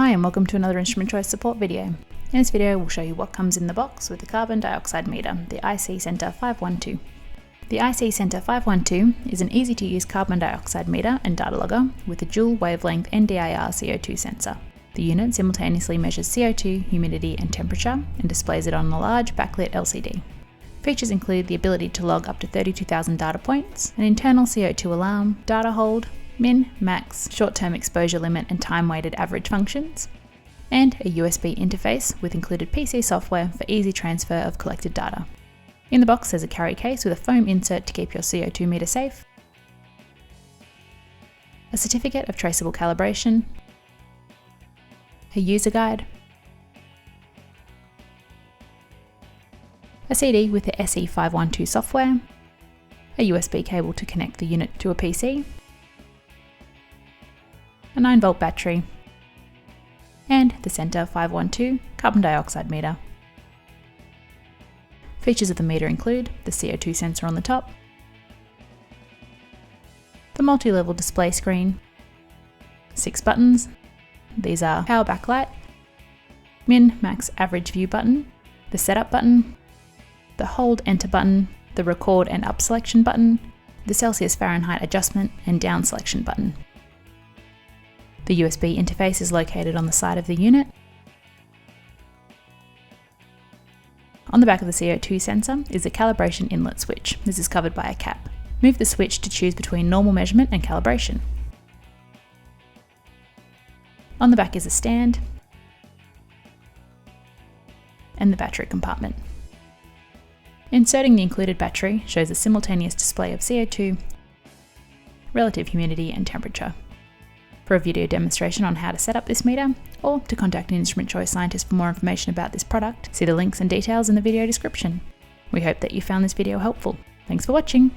Hi and welcome to another Instrument Choice support video. In this video we'll show you what comes in the box with the carbon dioxide meter, the IC Centre 512. The IC Centre 512 is an easy to use carbon dioxide meter and data logger with a dual wavelength NDIR CO2 sensor. The unit simultaneously measures CO2, humidity and temperature and displays it on a large backlit LCD. Features include the ability to log up to 32,000 data points, an internal CO2 alarm, data hold, min, max, short-term exposure limit and time-weighted average functions, and a USB interface with included PC software for easy transfer of collected data. In the box there's a carry case with a foam insert to keep your CO2 meter safe, a certificate of traceable calibration, a user guide, a CD with the SE512 software, a USB cable to connect the unit to a PC, a 9-volt battery, and the Centre 512 carbon dioxide meter. Features of the meter include the CO2 sensor on the top, the multi-level display screen, 6 buttons. These are power backlight, min, max, average view button, the setup button, the hold enter button, the record and up selection button, the Celsius Fahrenheit adjustment and down selection button. The USB interface is located on the side of the unit. On the back of the CO2 sensor is the calibration inlet switch. This is covered by a cap. Move the switch to choose between normal measurement and calibration. On the back is a stand and the battery compartment. Inserting the included battery shows a simultaneous display of CO2, relative humidity and temperature. For a video demonstration on how to set up this meter, or to contact an Instrument Choice scientist for more information about this product, see the links and details in the video description. We hope that you found this video helpful. Thanks for watching!